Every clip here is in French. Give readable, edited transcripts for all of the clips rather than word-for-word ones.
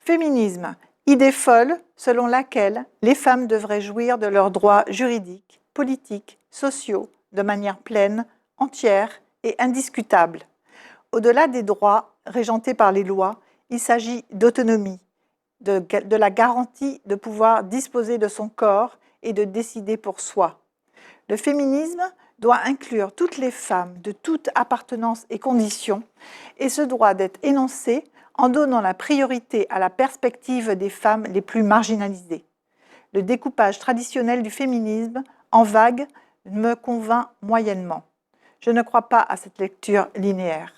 Féminisme, idée folle selon laquelle les femmes devraient jouir de leurs droits juridiques, politiques, sociaux, de manière pleine, entière et indiscutable. Au-delà des droits régentés par les lois, il s'agit d'autonomie, de la garantie de pouvoir disposer de son corps et de décider pour soi. Le féminisme doit inclure toutes les femmes de toute appartenance et condition et se doit d'être énoncé en donnant la priorité à la perspective des femmes les plus marginalisées. Le découpage traditionnel du féminisme en vague me convainc moyennement. Je ne crois pas à cette lecture linéaire.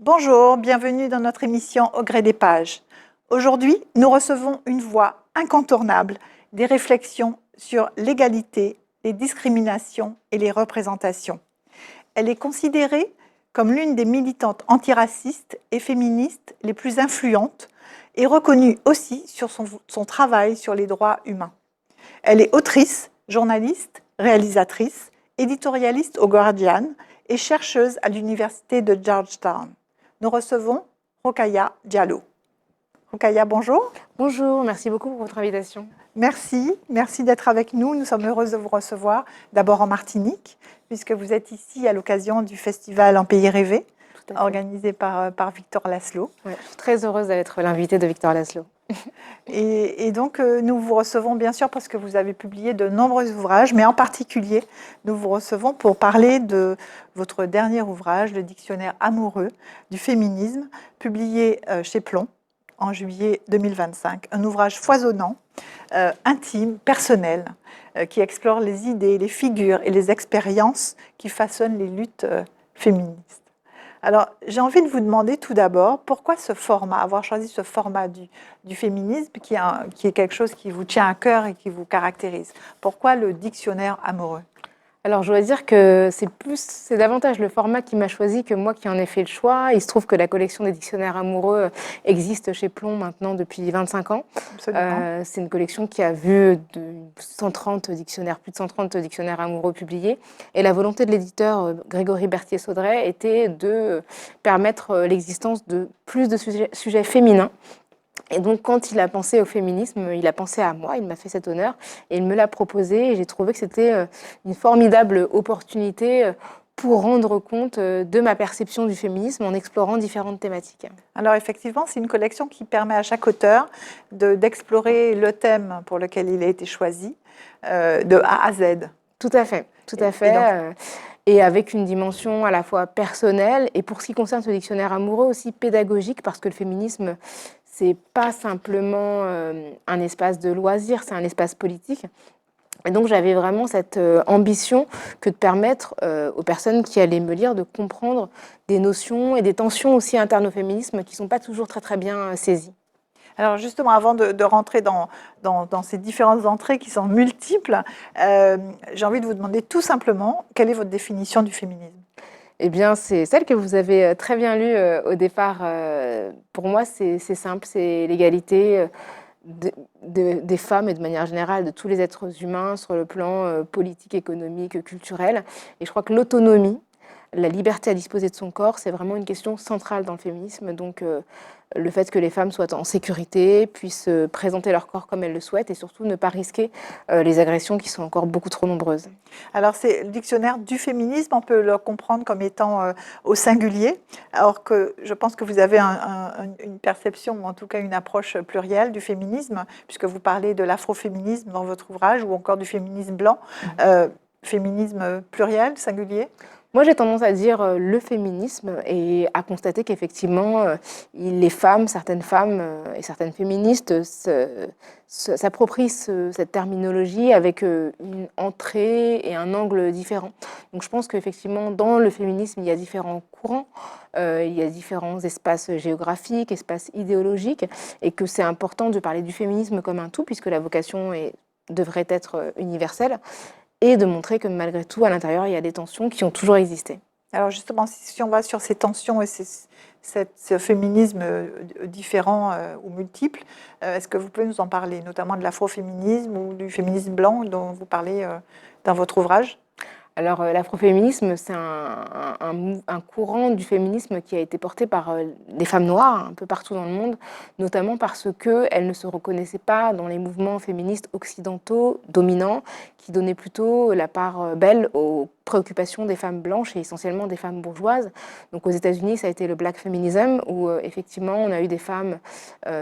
Bonjour, bienvenue dans notre émission Au gré des pages. Aujourd'hui, nous recevons une voix incontournable des réflexions sur l'égalité, les discriminations et les représentations. Elle est considérée comme l'une des militantes antiracistes et féministes les plus influentes et reconnue aussi sur son travail sur les droits humains. Elle est autrice, journaliste, réalisatrice, éditorialiste au Guardian et chercheuse à l'université de Georgetown. Nous recevons Rokhaya Diallo. Rokhaya, bonjour. Bonjour, merci beaucoup pour votre invitation. Merci d'être avec nous. Nous sommes heureuses de vous recevoir, d'abord en Martinique, puisque vous êtes ici à l'occasion du festival En Pays Rêvé, organisé par Victor Laszlo. Ouais, je suis très heureuse d'être l'invitée de Victor Laszlo. Et donc, nous vous recevons bien sûr parce que vous avez publié de nombreux ouvrages, mais en particulier, nous vous recevons pour parler de votre dernier ouvrage, le Dictionnaire amoureux du féminisme, publié chez Plomb en juillet 2025. Un ouvrage foisonnant, intime, personnel, qui explore les idées, les figures et les expériences qui façonnent les luttes féministes. Alors, j'ai envie de vous demander tout d'abord, pourquoi ce format, avoir choisi ce format du féminisme, qui est quelque chose qui vous tient à cœur et qui vous caractérise? Pourquoi le dictionnaire amoureux? Alors, je dois dire que c'est davantage le format qui m'a choisi que moi qui en ai fait le choix. Il se trouve que la collection des dictionnaires amoureux existe chez Plomb maintenant depuis 25 ans. C'est une collection qui a vu plus de 130 dictionnaires amoureux publiés. Et la volonté de l'éditeur Grégory Berthier-Saudret était de permettre l'existence de plus de sujets féminins. Et donc, quand il a pensé au féminisme, il a pensé à moi, il m'a fait cet honneur et il me l'a proposé. Et j'ai trouvé que c'était une formidable opportunité pour rendre compte de ma perception du féminisme en explorant différentes thématiques. Alors effectivement, c'est une collection qui permet à chaque auteur d'explorer le thème pour lequel il a été choisi, de A à Z. Tout à fait, tout à fait. Et avec une dimension à la fois personnelle et pour ce qui concerne ce dictionnaire amoureux aussi pédagogique, parce que le féminisme, c'est pas simplement un espace de loisirs, c'est un espace politique. Et donc j'avais vraiment cette ambition que de permettre aux personnes qui allaient me lire de comprendre des notions et des tensions aussi internes au féminisme qui ne sont pas toujours très très bien saisies. Alors justement, avant de rentrer dans ces différentes entrées qui sont multiples, j'ai envie de vous demander tout simplement, quelle est votre définition du féminisme ? Eh bien, c'est celle que vous avez très bien lue au départ. Pour moi, c'est simple, c'est l'égalité des femmes et de manière générale de tous les êtres humains sur le plan politique, économique, culturel. Et je crois que l'autonomie, la liberté à disposer de son corps, c'est vraiment une question centrale dans le féminisme. Donc, le fait que les femmes soient en sécurité, puissent présenter leur corps comme elles le souhaitent et surtout ne pas risquer les agressions qui sont encore beaucoup trop nombreuses. Alors, c'est le dictionnaire du féminisme, on peut le comprendre comme étant au singulier, alors que je pense que vous avez une perception, ou en tout cas une approche plurielle du féminisme, puisque vous parlez de l'afroféminisme dans votre ouvrage, ou encore du féminisme blanc. Féminisme pluriel, singulier ? Moi, j'ai tendance à dire le féminisme et à constater qu'effectivement, les femmes, certaines femmes et certaines féministes s'approprient cette terminologie avec une entrée et un angle différent. Donc je pense qu'effectivement, dans le féminisme, il y a différents courants, il y a différents espaces géographiques, espaces idéologiques, et que c'est important de parler du féminisme comme un tout, puisque la vocation est devrait être universel, et de montrer que malgré tout, à l'intérieur, il y a des tensions qui ont toujours existé. Alors justement, si on va sur ces tensions et ce féminisme différent ou multiple, est-ce que vous pouvez nous en parler, notamment de l'afroféminisme ou du féminisme blanc dont vous parlez dans votre ouvrage ? Alors, l'afroféminisme, c'est un courant du féminisme qui a été porté par des femmes noires un peu partout dans le monde, notamment parce qu'elles ne se reconnaissaient pas dans les mouvements féministes occidentaux dominants, qui donnaient plutôt la part belle aux préoccupations des femmes blanches et essentiellement des femmes bourgeoises. Donc aux États-Unis, ça a été le Black Feminism, où effectivement on a eu des femmes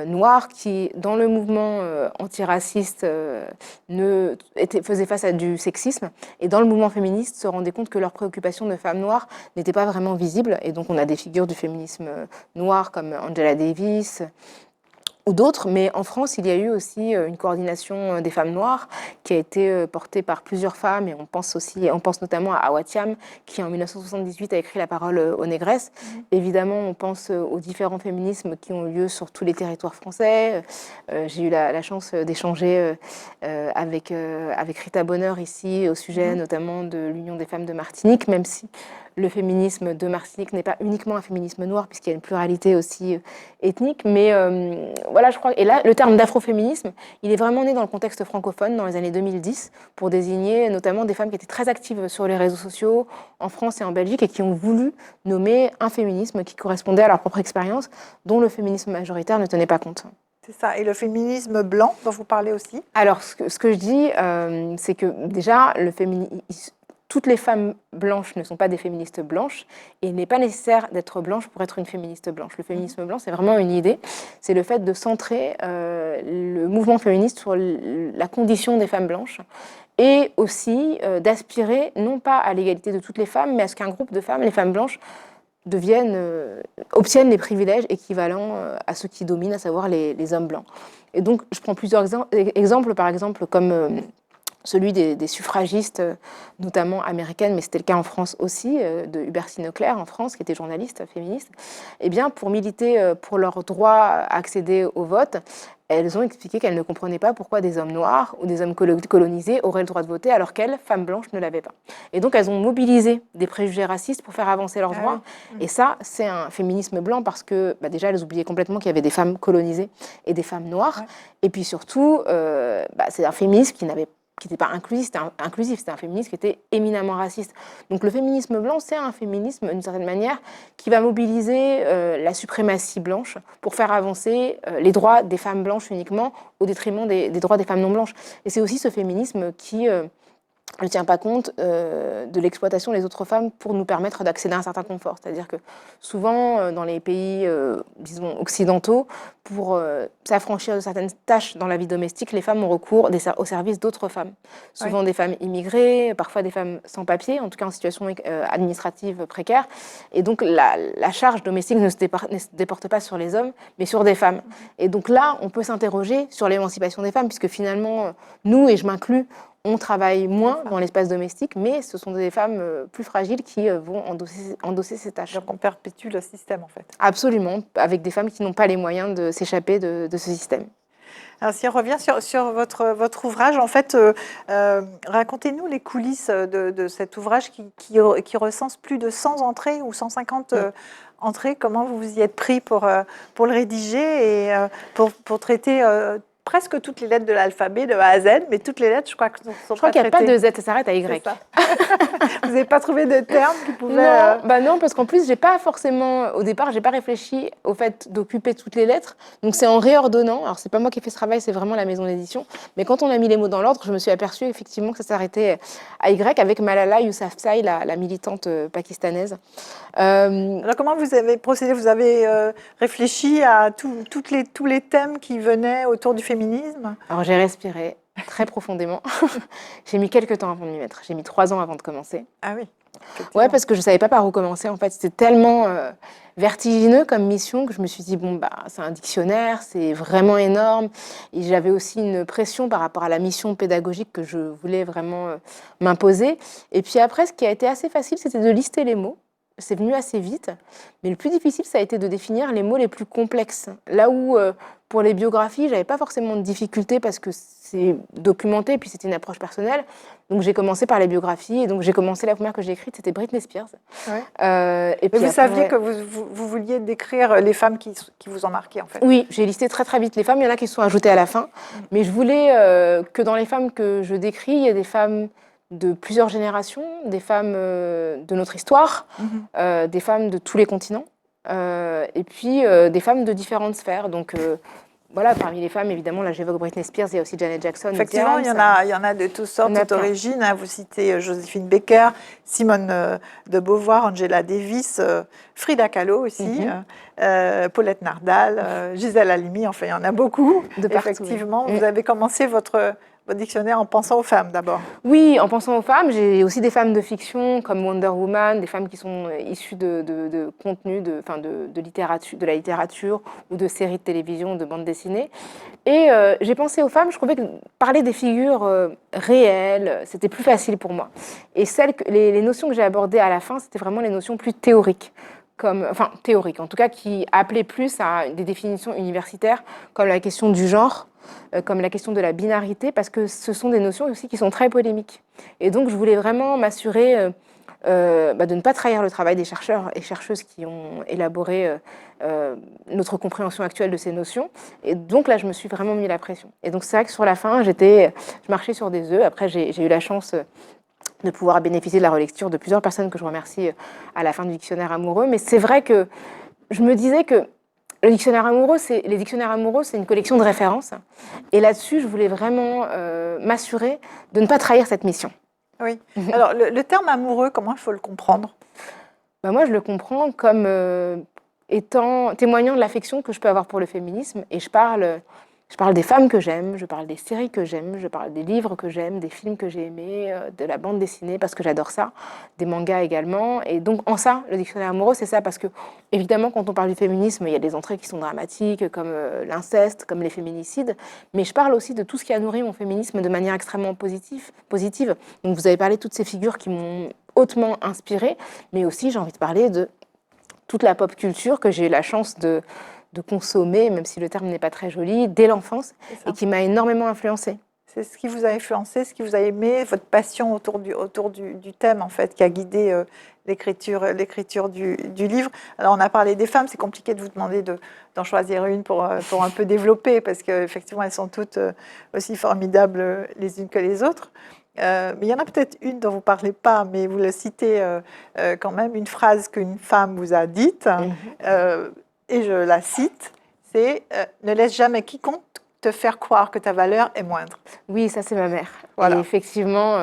noires qui, dans le mouvement antiraciste, faisaient face à du sexisme, et dans le mouvement féministe se rendaient compte que leurs préoccupations de femmes noires n'étaient pas vraiment visibles. Et donc on a des figures du féminisme noir comme Angela Davis ou d'autres, mais en France, il y a eu aussi une coordination des femmes noires qui a été portée par plusieurs femmes, et on pense notamment à Hawa Thiam, qui en 1978 a écrit La parole aux négresses. Évidemment, on pense aux différents féminismes qui ont eu lieu sur tous les territoires français. J'ai eu la chance d'échanger avec Rita Bonheur ici, au sujet notamment de l'Union des femmes de Martinique, même si le féminisme de Martinique n'est pas uniquement un féminisme noir, puisqu'il y a une pluralité aussi ethnique. Mais voilà, je crois. Et là, le terme d'afroféminisme, il est vraiment né dans le contexte francophone, dans les années 2010, pour désigner notamment des femmes qui étaient très actives sur les réseaux sociaux, en France et en Belgique, et qui ont voulu nommer un féminisme qui correspondait à leur propre expérience, dont le féminisme majoritaire ne tenait pas compte. C'est ça. Et le féminisme blanc, dont vous parlez aussi ? Alors, ce que je dis, c'est que déjà, toutes les femmes blanches ne sont pas des féministes blanches, et il n'est pas nécessaire d'être blanche pour être une féministe blanche. Le féminisme blanc, c'est vraiment une idée, c'est le fait de centrer le mouvement féministe sur la condition des femmes blanches, et aussi d'aspirer non pas à l'égalité de toutes les femmes, mais à ce qu'un groupe de femmes, les femmes blanches, obtiennent les privilèges équivalents à ceux qui dominent, à savoir les hommes blancs. Et donc, je prends plusieurs exemples, par exemple, comme celui des suffragistes, notamment américaines, mais c'était le cas en France aussi, de Hubertine Auclair en France, qui était journaliste féministe. Eh bien, pour militer pour leur droit à accéder au vote, elles ont expliqué qu'elles ne comprenaient pas pourquoi des hommes noirs ou des hommes colonisés auraient le droit de voter, alors qu'elles, femmes blanches, ne l'avaient pas. Et donc, elles ont mobilisé des préjugés racistes pour faire avancer leurs droits. Et ça, c'est un féminisme blanc, parce que déjà, elles oubliaient complètement qu'il y avait des femmes colonisées et des femmes noires. Et puis surtout, c'est un féminisme qui n'était pas inclusif, c'était un féminisme qui était éminemment raciste. Donc le féminisme blanc, c'est un féminisme, d'une certaine manière, qui va mobiliser la suprématie blanche pour faire avancer les droits des femmes blanches uniquement, au détriment des droits des femmes non blanches. Et c'est aussi ce féminisme qui ne tient pas compte de l'exploitation des autres femmes pour nous permettre d'accéder à un certain confort. C'est-à-dire que souvent, dans les pays, disons, occidentaux, pour s'affranchir de certaines tâches dans la vie domestique, les femmes ont recours au service d'autres femmes. Souvent des femmes immigrées, parfois des femmes sans papier, en tout cas en situation administrative précaire. Et donc la charge domestique ne se déporte pas sur les hommes, mais sur des femmes. Et donc là, on peut s'interroger sur l'émancipation des femmes, puisque finalement, nous, et je m'inclus, on travaille moins dans l'espace domestique, mais ce sont des femmes plus fragiles qui vont endosser ces tâches. Donc on perpétue le système, en fait. Absolument, avec des femmes qui n'ont pas les moyens de s'échapper de ce système. Alors, si on revient sur votre ouvrage, en fait, racontez-nous les coulisses de cet ouvrage qui recense plus de 100 entrées ou 150 entrées. Comment vous vous y êtes pris pour le rédiger et pour traiter presque toutes les lettres de l'alphabet, de A à Z, mais toutes les lettres, je crois que sont Je crois qu'il n'y a pas de Z, ça s'arrête à Y. Vous n'avez pas trouvé de terme qui pouvait... Non, parce qu'en plus, au départ, j'ai pas réfléchi au fait d'occuper toutes les lettres. Donc c'est en réordonnant. Alors c'est pas moi qui ai fait ce travail, c'est vraiment la maison d'édition. Mais quand on a mis les mots dans l'ordre, je me suis aperçue effectivement que ça s'arrêtait à Y, avec Malala Yousafzai, la militante pakistanaise. Alors comment vous avez procédé ? Vous avez réfléchi à tous les thèmes qui venaient autour du féminisme ? Alors j'ai respiré très profondément. J'ai mis quelques temps avant de m'y mettre. J'ai mis 3 ans avant de commencer. Ah oui. Ouais, parce que je savais pas par où commencer. En fait, c'était tellement vertigineux comme mission que je me suis dit c'est un dictionnaire, c'est vraiment énorme. Et j'avais aussi une pression par rapport à la mission pédagogique que je voulais vraiment m'imposer. Et puis après, ce qui a été assez facile, c'était de lister les mots. c'est venu assez vite. Mais le plus difficile, ça a été de définir les mots les plus complexes. Là où, pour les biographies, j'avais pas forcément de difficulté parce que c'est documenté, et puis c'était une approche personnelle. Donc j'ai commencé par les biographies, et donc j'ai commencé, la première que j'ai écrite, c'était Britney Spears. Ouais. Et puis vous saviez que vous vouliez décrire les femmes qui vous ont marqué, en fait. Oui, j'ai listé très très vite les femmes. Il y en a qui se sont ajoutées à la fin. Mais je voulais que dans les femmes que je décris, il y ait des femmes de plusieurs générations, des femmes de notre histoire, des femmes de tous les continents, et puis des femmes de différentes sphères. Donc voilà, parmi les femmes, évidemment, là j'évoque Britney Spears, il y a aussi Janet Jackson. Effectivement, il y en a de toutes sortes, toutes origines. Vous citez Joséphine Baker, Simone de Beauvoir, Angela Davis, Frida Kahlo aussi, Paulette Nardal, Gisèle Halimi, enfin il y en a beaucoup. De partout, effectivement, vous avez commencé votre dictionnaire en pensant aux femmes d'abord. Oui, en pensant aux femmes. J'ai aussi des femmes de fiction comme Wonder Woman, des femmes qui sont issues de contenus, de littérature, de la littérature ou de séries de télévision, de bandes dessinées. Et j'ai pensé aux femmes, je trouvais que parler des figures réelles, c'était plus facile pour moi. Et les notions que j'ai abordées à la fin, c'était vraiment les notions plus théoriques. Théoriques, en tout cas, qui appelaient plus à des définitions universitaires, comme la question du genre, comme la question de la binarité, parce que ce sont des notions aussi qui sont très polémiques. Et donc, je voulais vraiment m'assurer de ne pas trahir le travail des chercheurs et chercheuses qui ont élaboré notre compréhension actuelle de ces notions. Et donc là, je me suis vraiment mis la pression. Et donc, c'est vrai que sur la fin, je marchais sur des œufs. Après, j'ai eu la chance de pouvoir bénéficier de la relecture de plusieurs personnes que je remercie à la fin du dictionnaire amoureux. Mais c'est vrai que je me disais que les dictionnaires amoureux, c'est une collection de références. Et là-dessus, je voulais vraiment m'assurer de ne pas trahir cette mission. Oui. Alors, le terme amoureux, comment il faut le comprendre ? Moi, je le comprends comme témoignant de l'affection que je peux avoir pour le féminisme. Et je parle des femmes que j'aime, je parle des séries que j'aime, je parle des livres que j'aime, des films que j'ai aimés, de la bande dessinée parce que j'adore ça, des mangas également. Et donc en ça, le dictionnaire amoureux, c'est ça, parce que évidemment, quand on parle du féminisme, il y a des entrées qui sont dramatiques, comme l'inceste, comme les féminicides. Mais je parle aussi de tout ce qui a nourri mon féminisme de manière extrêmement positive. Donc vous avez parlé de toutes ces figures qui m'ont hautement inspirée, mais aussi j'ai envie de parler de toute la pop culture que j'ai eu la chance de consommer, même si le terme n'est pas très joli, dès l'enfance, et qui m'a énormément influencée. C'est ce qui vous a influencé, ce qui vous a aimé, votre passion autour du thème, en fait, qui a guidé l'écriture du livre. Alors, on a parlé des femmes, c'est compliqué de vous demander d'en choisir une pour un peu développer, parce qu'effectivement, elles sont toutes aussi formidables les unes que les autres. Mais il y en a peut-être une dont vous ne parlez pas, mais vous le citez quand même, une phrase qu'une femme vous a dite, et je la cite, c'est « Ne laisse jamais quiconque te faire croire que ta valeur est moindre ». Oui, ça c'est ma mère. Voilà. Et effectivement,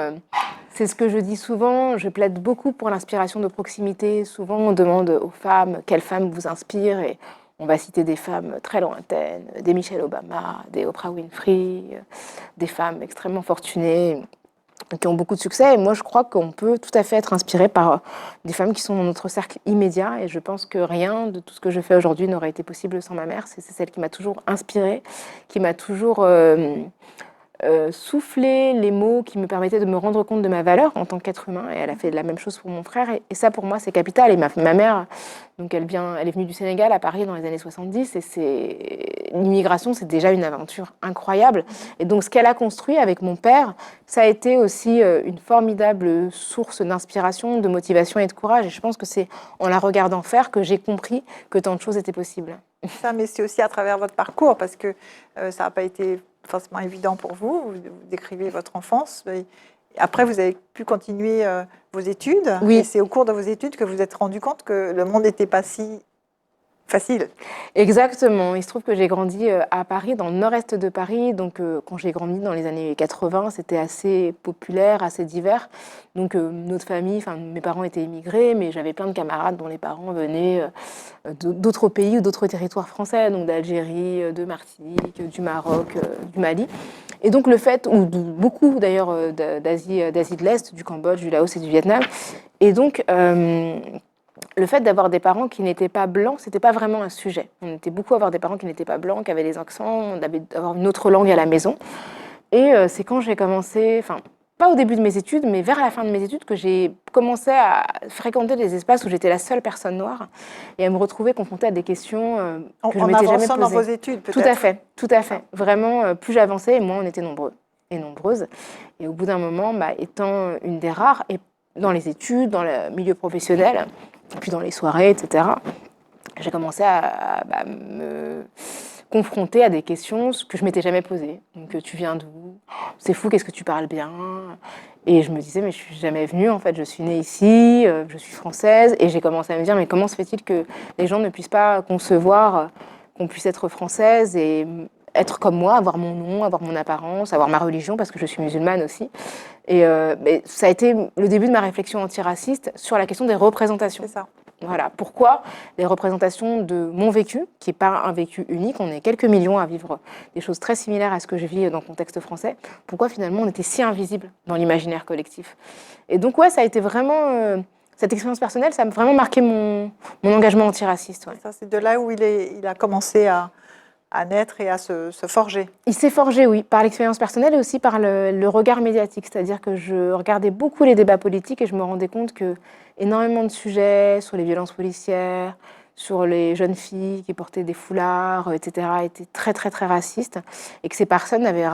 c'est ce que je dis souvent, je plaide beaucoup pour l'inspiration de proximité. Souvent on demande aux femmes quelles femmes vous inspirent, et on va citer des femmes très lointaines, des Michelle Obama, des Oprah Winfrey, des femmes extrêmement fortunées, qui ont beaucoup de succès. Et moi, je crois qu'on peut tout à fait être inspiré par des femmes qui sont dans notre cercle immédiat. Et je pense que rien de tout ce que je fais aujourd'hui n'aurait été possible sans ma mère. C'est celle qui m'a toujours inspirée, qui m'a toujours soufflé les mots qui me permettaient de me rendre compte de ma valeur en tant qu'être humain. Et elle a fait la même chose pour mon frère. Et ça, pour moi, c'est capital. Et ma mère, donc elle est venue du Sénégal à Paris dans les années 70. Et l'immigration, c'est déjà une aventure incroyable. Et donc, ce qu'elle a construit avec mon père, ça a été aussi une formidable source d'inspiration, de motivation et de courage. Et je pense que c'est en la regardant faire que j'ai compris que tant de choses étaient possibles. Ça, mais c'est aussi à travers votre parcours, parce que ça n'a pas été forcément évident pour vous. Vous décrivez votre enfance. Après, vous avez pu continuer vos études. Oui. Et c'est au cours de vos études que vous vous êtes rendu compte que le monde n'était pas si facile. Exactement. Il se trouve que j'ai grandi à Paris, dans le nord-est de Paris. Donc, quand j'ai grandi dans les années 80, c'était assez populaire, assez divers. Donc, notre famille, mes parents étaient immigrés, mais j'avais plein de camarades dont les parents venaient d'autres pays ou d'autres territoires français, donc d'Algérie, de Martinique, du Maroc, du Mali. Et donc, le fait, ou beaucoup d'ailleurs d'Asie de l'Est, du Cambodge, du Laos et du Vietnam. Et donc, le fait d'avoir des parents qui n'étaient pas blancs, c'était pas vraiment un sujet. On était beaucoup à avoir des parents qui n'étaient pas blancs, qui avaient des accents, on avait d'avoir une autre langue à la maison. Et c'est quand j'ai commencé, pas au début de mes études, mais vers la fin de mes études, que j'ai commencé à fréquenter des espaces où j'étais la seule personne noire et à me retrouver confrontée à des questions que je m'étais jamais posées. En avançant dans vos études, peut-être. Tout à fait. Vraiment, plus j'avançais, et moins on était nombreux et nombreuses. Et au bout d'un moment, étant une des rares, et dans les études, dans le milieu professionnel, et puis dans les soirées, etc., j'ai commencé à me confrontée à des questions que je m'étais jamais posées. Donc, tu viens d'où? C'est fou, qu'est-ce que tu parles bien? Et je me disais, mais je suis jamais venue, en fait, je suis née ici, je suis française. Et j'ai commencé à me dire, mais comment se fait-il que les gens ne puissent pas concevoir qu'on puisse être française et être comme moi, avoir mon nom, avoir mon apparence, avoir ma religion, parce que je suis musulmane aussi. Et ça a été le début de ma réflexion antiraciste sur la question des représentations. C'est ça. Voilà. Pourquoi les représentations de mon vécu, qui n'est pas un vécu unique, on est quelques millions à vivre des choses très similaires à ce que je vis dans le contexte français, pourquoi finalement on était si invisible dans l'imaginaire collectif? Et donc ouais, ça a été vraiment... cette expérience personnelle, ça a vraiment marqué mon engagement antiraciste. Ouais. C'est de là où il a commencé à naître et à se forger. Il s'est forgé, oui, par l'expérience personnelle et aussi par le regard médiatique. C'est-à-dire que je regardais beaucoup les débats politiques et je me rendais compte que énormément de sujets sur les violences policières, sur les jeunes filles qui portaient des foulards, etc., étaient très, très, très racistes et que ces personnes n'avaient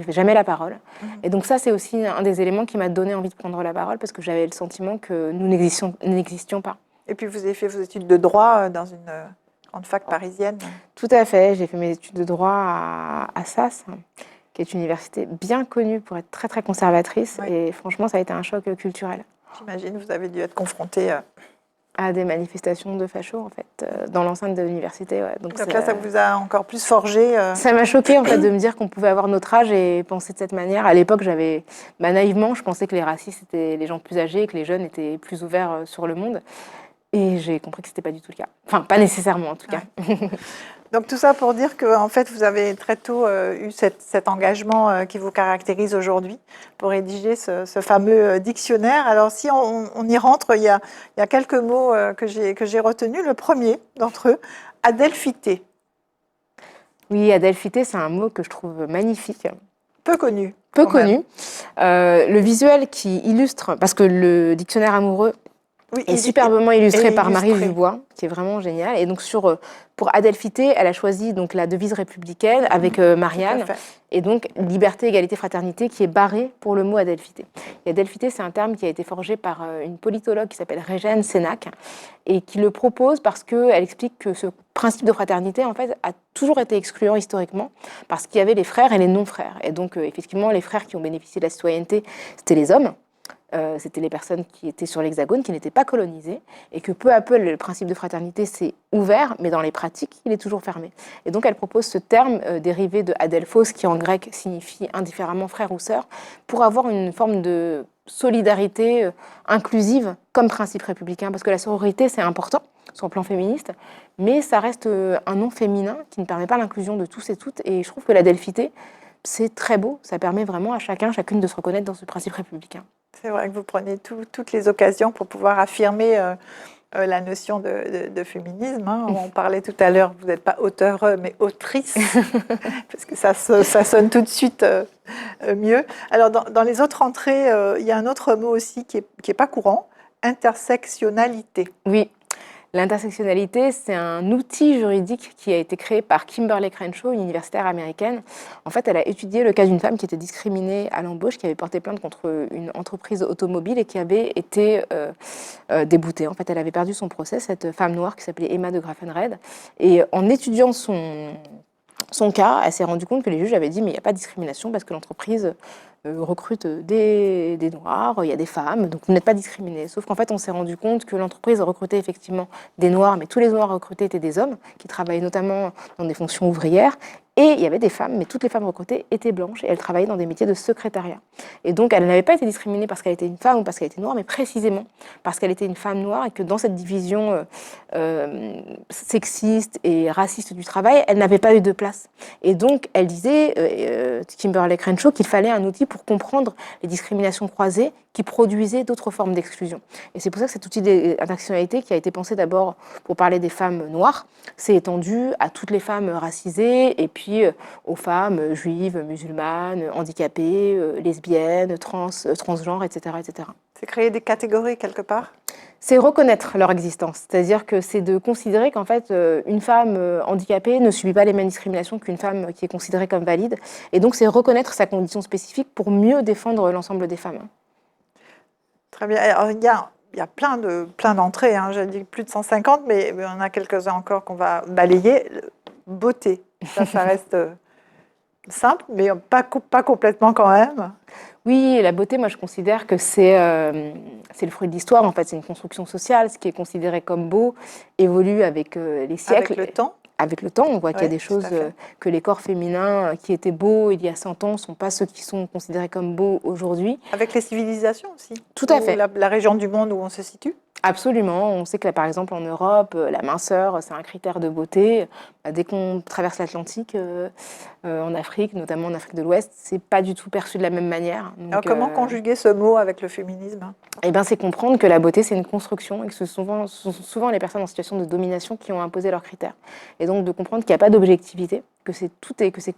jamais la parole. Et donc ça, c'est aussi un des éléments qui m'a donné envie de prendre la parole parce que j'avais le sentiment que nous n'existions pas. Et puis vous avez fait vos études de droit dans une grande fac parisienne. Tout à fait. J'ai fait mes études de droit à Sas, qui est une université bien connue pour être très, très conservatrice. Oui. Et franchement, ça a été un choc culturel. J'imagine, vous avez dû être confronté à des manifestations de fachos, en fait, dans l'enceinte de l'université. Ouais. Donc là, ça vous a encore plus forgé Ça m'a choquée, en fait, de me dire qu'on pouvait avoir notre âge et penser de cette manière. À l'époque, naïvement, je pensais que les racistes étaient les gens plus âgés et que les jeunes étaient plus ouverts sur le monde. Et j'ai compris que ce n'était pas du tout le cas. Enfin, pas nécessairement, en tout cas. Donc tout ça pour dire que en fait, vous avez très tôt eu cet engagement qui vous caractérise aujourd'hui pour rédiger ce fameux dictionnaire. Alors si on y rentre, il y a quelques mots que j'ai retenus. Le premier d'entre eux, adelphité. Oui, adelphité, c'est un mot que je trouve magnifique. Peu connu. Peu connu. Le visuel qui illustre, parce que le dictionnaire amoureux est superbement illustré par Marie Dubois, qui est vraiment génial. Et donc pour adelphité, elle a choisi donc la devise républicaine avec Marianne, et donc liberté, égalité, fraternité, qui est barrée pour le mot adelphité. Et adelphité, c'est un terme qui a été forgé par une politologue qui s'appelle Régène Sénac, et qui le propose parce qu'elle explique que ce principe de fraternité, en fait, a toujours été excluant historiquement, parce qu'il y avait les frères et les non-frères. Et donc, effectivement, les frères qui ont bénéficié de la citoyenneté, c'était les hommes. C'était les personnes qui étaient sur l'Hexagone, qui n'étaient pas colonisées, et que peu à peu, le principe de fraternité s'est ouvert, mais dans les pratiques, il est toujours fermé. Et donc, elle propose ce terme dérivé de adelphos, qui en grec signifie indifféremment frère ou sœur, pour avoir une forme de solidarité inclusive comme principe républicain, parce que la sororité, c'est important sur le plan féministe, mais ça reste un nom féminin qui ne permet pas l'inclusion de tous et toutes, et je trouve que l'adelphité, c'est très beau, ça permet vraiment à chacune de se reconnaître dans ce principe républicain. C'est vrai que vous prenez toutes les occasions pour pouvoir affirmer la notion de féminisme. Hein. On parlait tout à l'heure, vous n'êtes pas auteure, mais autrice, parce que ça sonne tout de suite mieux. Alors, dans les autres entrées, il y a un autre mot aussi qui est pas courant, intersectionnalité. Oui. L'intersectionnalité, c'est un outil juridique qui a été créé par Kimberlé Crenshaw, une universitaire américaine. En fait, elle a étudié le cas d'une femme qui était discriminée à l'embauche, qui avait porté plainte contre une entreprise automobile et qui avait été déboutée. En fait, elle avait perdu son procès, cette femme noire qui s'appelait Emma de Graffenreid. Et en étudiant son cas, elle s'est rendue compte que les juges avaient dit mais il n'y a pas de discrimination parce que l'entreprise recrute des noirs, il y a des femmes, donc vous n'êtes pas discriminés. Sauf qu'en fait, on s'est rendu compte que l'entreprise recrutait effectivement des noirs, mais tous les noirs recrutés étaient des hommes qui travaillaient notamment dans des fonctions ouvrières. Et il y avait des femmes, mais toutes les femmes recrutées étaient blanches et elles travaillaient dans des métiers de secrétariat. Et donc, elle n'avait pas été discriminée parce qu'elle était une femme ou parce qu'elle était noire, mais précisément parce qu'elle était une femme noire et que dans cette division sexiste et raciste du travail, elle n'avait pas eu de place. Et donc, elle disait, Kimberlé Crenshaw, qu'il fallait un outil pour comprendre les discriminations croisées qui produisaient d'autres formes d'exclusion. Et c'est pour ça que cet outil d'intersectionnalité, qui a été pensé d'abord pour parler des femmes noires, s'est étendu à toutes les femmes racisées et puis puis aux femmes juives, musulmanes, handicapées, lesbiennes, transgenres, etc., etc. C'est créer des catégories quelque part? C'est reconnaître leur existence, c'est-à-dire que c'est de considérer qu'en fait, une femme handicapée ne subit pas les mêmes discriminations qu'une femme qui est considérée comme valide. Et donc, c'est reconnaître sa condition spécifique pour mieux défendre l'ensemble des femmes. Très bien. Alors, il y a plein d'entrées, hein. J'ai dit plus de 150, mais on a quelques-uns encore qu'on va balayer. Beauté, ça reste simple, mais pas complètement quand même. Oui, la beauté, moi je considère que c'est le fruit de l'histoire, en fait, c'est une construction sociale. Ce qui est considéré comme beau évolue avec les siècles. Avec le temps. Avec le temps, on voit qu'il y a des choses que les corps féminins qui étaient beaux il y a 100 ans ne sont pas ceux qui sont considérés comme beaux aujourd'hui. Avec les civilisations aussi. Tout à fait. La région du monde où on se situe. Absolument. On sait que là, par exemple, en Europe, la minceur, c'est un critère de beauté. Dès qu'on traverse l'Atlantique, en Afrique, notamment en Afrique de l'Ouest, c'est pas du tout perçu de la même manière. Donc, alors, comment conjuguer ce mot avec le féminisme? Eh bien, c'est comprendre que la beauté, c'est une construction et que ce sont souvent les personnes en situation de domination qui ont imposé leurs critères. Et donc, de comprendre qu'il n'y a pas d'objectivité, que c'est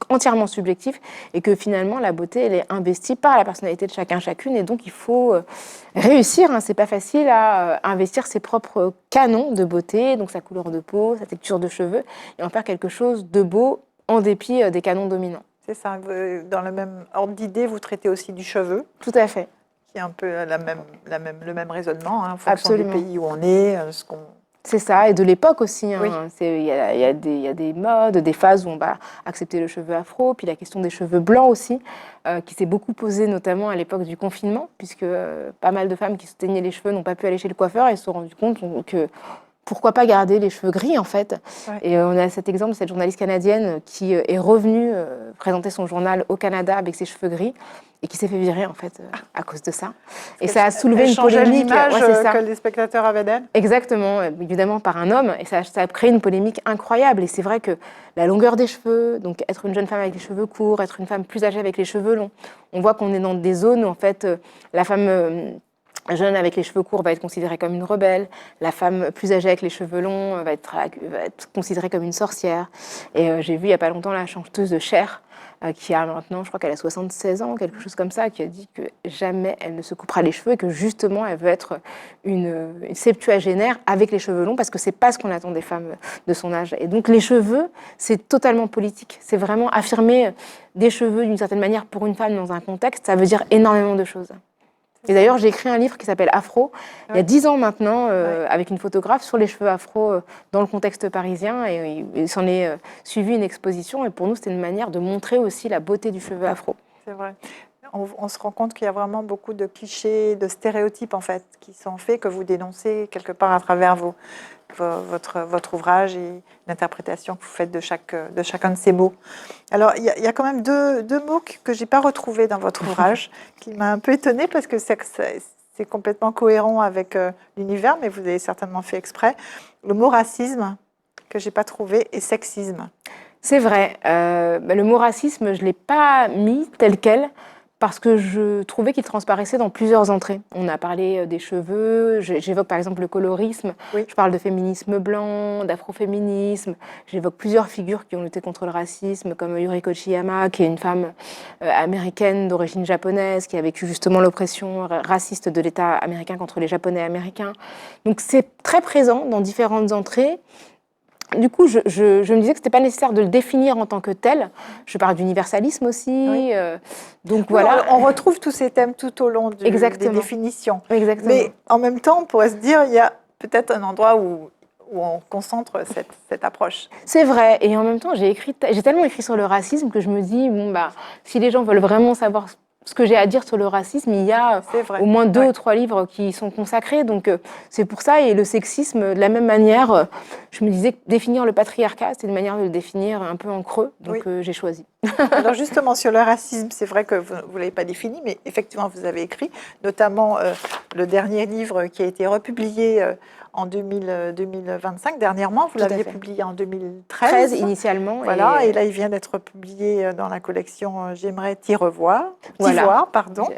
entièrement subjectif et que finalement, la beauté, elle est investie par la personnalité de chacun, chacune. Et donc, il faut réussir, hein, c'est pas facile, à investir ses propres canons de beauté, donc sa couleur de peau, sa texture de cheveux, et en faire quelque chose de beau en dépit des canons dominants. C'est ça. Dans le même ordre d'idée, vous traitez aussi du cheveu. Tout à fait. Qui est un peu le même raisonnement, hein, en fonction Absolument. du pays où on est, ce qu'on... C'est ça, et de l'époque aussi. Hein. Oui. Il y a des modes, des phases où on va accepter le cheveu afro, puis la question des cheveux blancs aussi, qui s'est beaucoup posée notamment à l'époque du confinement, puisque pas mal de femmes qui se teignaient les cheveux n'ont pas pu aller chez le coiffeur et se sont rendues compte que pourquoi pas garder les cheveux gris en fait. Ouais. Et on a cet exemple de cette journaliste canadienne qui est revenue présenter son journal au Canada avec ses cheveux gris et qui s'est fait virer en fait à cause de ça. Et ça a soulevé une polémique. L'image que les spectateurs avaient d'elle. Exactement, évidemment par un homme, et ça a créé une polémique incroyable. Et c'est vrai que la longueur des cheveux, donc être une jeune femme avec les cheveux courts, être une femme plus âgée avec les cheveux longs, on voit qu'on est dans des zones où en fait la femme jeune avec les cheveux courts va être considérée comme une rebelle, la femme plus âgée avec les cheveux longs va être considérée comme une sorcière. Et j'ai vu il n'y a pas longtemps la chanteuse de Cher, qui a maintenant, je crois qu'elle a 76 ans, quelque chose comme ça, qui a dit que jamais elle ne se coupera les cheveux et que justement elle veut être une septuagénaire avec les cheveux longs parce que c'est pas ce qu'on attend des femmes de son âge. Et donc les cheveux, c'est totalement politique. C'est vraiment affirmer des cheveux d'une certaine manière pour une femme dans un contexte, ça veut dire énormément de choses. Et d'ailleurs, j'ai écrit un livre qui s'appelle Afro, il y a 10 ans maintenant, avec une photographe sur les cheveux afro dans le contexte parisien. Et il s'en est suivi une exposition. Et pour nous, c'était une manière de montrer aussi la beauté du cheveu afro. C'est vrai. On se rend compte qu'il y a vraiment beaucoup de clichés, de stéréotypes, en fait, qui sont faits, que vous dénoncez quelque part à travers votre ouvrage et l'interprétation que vous faites de chacun de ces mots. Alors, il y a quand même deux mots que je n'ai pas retrouvés dans votre ouvrage, qui m'a un peu étonnée, parce que c'est complètement cohérent avec l'univers, mais vous avez certainement fait exprès. Le mot racisme, que je n'ai pas trouvé, et sexisme. C'est vrai. Le mot racisme, je ne l'ai pas mis tel quel, parce que je trouvais qu'il transparaissait dans plusieurs entrées. On a parlé des cheveux, j'évoque par exemple le colorisme, oui. Je parle de féminisme blanc, d'afroféminisme, j'évoque plusieurs figures qui ont lutté contre le racisme, comme Yuriko Chiyama, qui est une femme américaine d'origine japonaise, qui a vécu justement l'oppression raciste de l'État américain contre les Japonais américains. Donc c'est très présent dans différentes entrées. Du coup, je me disais que ce n'était pas nécessaire de le définir en tant que tel. Je parle d'universalisme aussi. Oui. Donc voilà. On retrouve tous ces thèmes tout au long des définitions. Exactement. Mais en même temps, on pourrait se dire il y a peut-être un endroit où on concentre cette approche. C'est vrai. Et en même temps, j'ai tellement écrit sur le racisme que je me dis, si les gens veulent vraiment savoir ce que j'ai à dire sur le racisme, il y a au moins 2 ou 3 livres qui sont consacrés. Donc c'est pour ça. Et le sexisme, de la même manière, je me disais que définir le patriarcat, c'est une manière de le définir un peu en creux. Donc j'ai choisi. Alors justement, sur le racisme, c'est vrai que vous ne l'avez pas défini, mais effectivement, vous avez écrit, notamment le dernier livre qui a été republié en 2025, dernièrement, vous l'aviez publié en 2013. Initialement. Voilà, et là, il vient d'être publié dans la collection J'aimerais t'y revoir. Voilà. Pardon.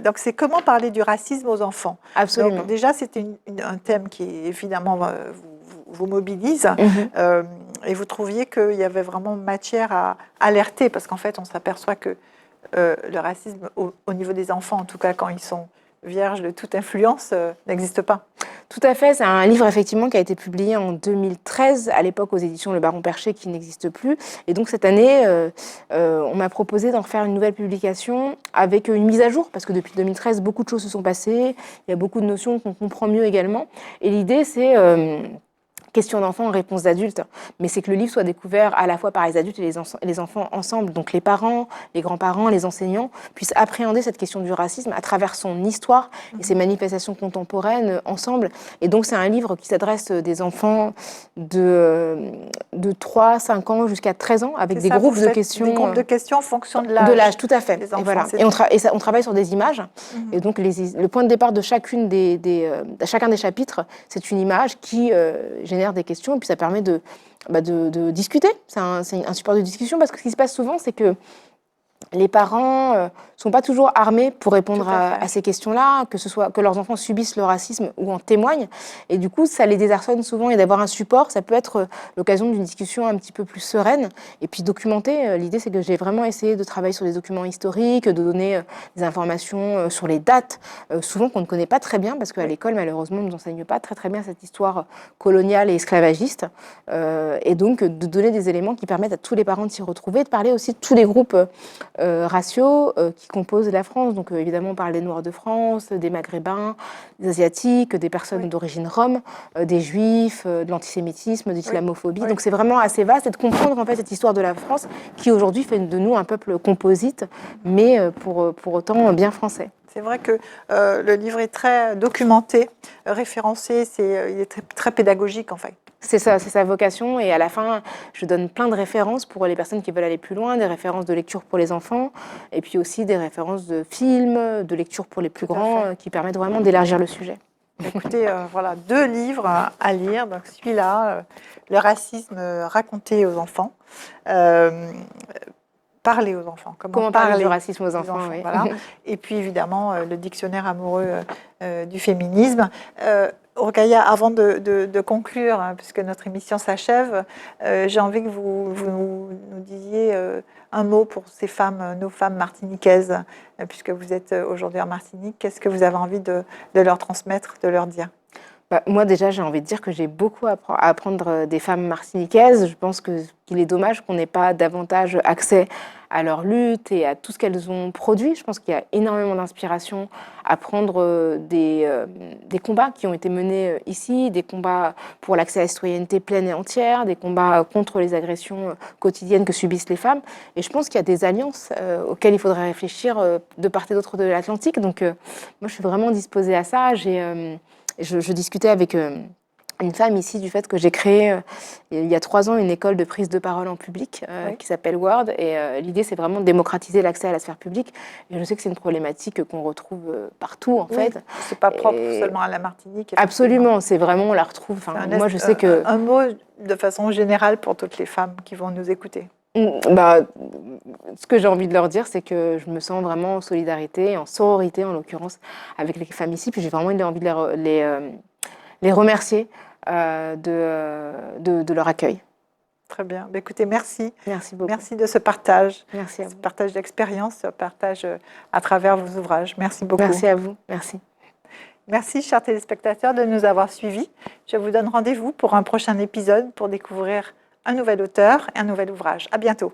Donc, c'est comment parler du racisme aux enfants. Absolument. Donc, déjà, c'est un thème qui, évidemment, vous mobilise. Et vous trouviez qu'il y avait vraiment matière à alerter, parce qu'en fait, on s'aperçoit que le racisme, au niveau des enfants, en tout cas quand ils sont vierges de toute influence, n'existe pas. Tout à fait, c'est un livre effectivement qui a été publié en 2013, à l'époque aux éditions Le Baron Perché, qui n'existe plus. Et donc cette année, on m'a proposé d'en faire une nouvelle publication avec une mise à jour, parce que depuis 2013, beaucoup de choses se sont passées, il y a beaucoup de notions qu'on comprend mieux également. Et l'idée, c'est... question d'enfants, réponse d'adultes, mais c'est que le livre soit découvert à la fois par les adultes et les enfants ensemble, donc les parents, les grands-parents, les enseignants puissent appréhender cette question du racisme à travers son histoire et ses manifestations contemporaines ensemble. Et donc c'est un livre qui s'adresse des enfants de 3, 5 ans jusqu'à 13 ans, avec des groupes de questions. Des groupes de questions en fonction de l'âge. De l'âge, tout à fait. Enfants, et voilà. Et on travaille sur des images. Et donc le point de départ de chacun des chapitres, c'est une image qui génère des questions, et puis ça permet de discuter. C'est un support de discussion, parce que ce qui se passe souvent, c'est que les parents sont pas toujours armés pour répondre à ces questions-là, que ce soit que leurs enfants subissent le racisme ou en témoignent. Et du coup, ça les désarçonne souvent. Et d'avoir un support, ça peut être l'occasion d'une discussion un petit peu plus sereine. Et puis documentée. L'idée, c'est que j'ai vraiment essayé de travailler sur des documents historiques, de donner des informations sur les dates, souvent qu'on ne connaît pas très bien, parce qu'à l'école, malheureusement, on ne nous enseigne pas très bien cette histoire coloniale et esclavagiste. Et donc, de donner des éléments qui permettent à tous les parents de s'y retrouver, de parler aussi de tous les groupes raciaux qui composent la France. Donc évidemment, on parle des Noirs de France, des Maghrébins, des Asiatiques, des personnes d'origine rome, des Juifs, de l'antisémitisme, de l'islamophobie. Donc c'est vraiment assez vaste, et de comprendre en fait cette histoire de la France qui aujourd'hui fait de nous un peuple composite, mais pour autant bien français. C'est vrai que le livre est très documenté, référencé, il est très pédagogique en fait. C'est ça, c'est sa vocation. Et à la fin, je donne plein de références pour les personnes qui veulent aller plus loin, des références de lecture pour les enfants, et puis aussi des références de films, de lecture pour les plus grands, qui permettent vraiment d'élargir le sujet. Écoutez, voilà 2 livres à lire. Donc celui-là, le racisme raconté aux enfants. Parler aux enfants. Comment parler du racisme aux enfants, oui. Voilà. Et puis évidemment, le dictionnaire amoureux du féminisme. Rokhaya, avant de conclure, puisque notre émission s'achève, j'ai envie que vous nous disiez un mot pour ces femmes, nos femmes martiniquaises, puisque vous êtes aujourd'hui en Martinique. Qu'est-ce que vous avez envie de leur transmettre, de leur dire ? Moi, déjà, j'ai envie de dire que j'ai beaucoup à apprendre des femmes martiniquaises. Je pense qu'il est dommage qu'on n'ait pas davantage accès à leur lutte et à tout ce qu'elles ont produit. Je pense qu'il y a énormément d'inspiration à prendre des combats qui ont été menés ici, des combats pour l'accès à la citoyenneté pleine et entière, des combats contre les agressions quotidiennes que subissent les femmes. Et je pense qu'il y a des alliances auxquelles il faudrait réfléchir de part et d'autre de l'Atlantique. Donc, moi, je suis vraiment disposée à ça. Je discutais avec une femme ici du fait que j'ai créé il y a 3 ans une école de prise de parole en public qui s'appelle Word, et l'idée c'est vraiment de démocratiser l'accès à la sphère publique, et je sais que c'est une problématique qu'on retrouve partout en fait. C'est pas propre seulement à la Martinique. Absolument, c'est vraiment, on la retrouve. Moi je sais que... Un mot de façon générale pour toutes les femmes qui vont nous écouter. Ce que j'ai envie de leur dire, c'est que je me sens vraiment en solidarité, en sororité en l'occurrence, avec les femmes ici. Puis j'ai vraiment envie de les remercier de leur accueil. Très bien. Écoutez, merci. Merci beaucoup. Merci de ce partage. Merci à vous. Ce partage d'expérience, ce partage à travers vos ouvrages. Merci beaucoup. Merci à vous. Merci. Merci, chers téléspectateurs, de nous avoir suivis. Je vous donne rendez-vous pour un prochain épisode pour découvrir un nouvel auteur et un nouvel ouvrage. À bientôt.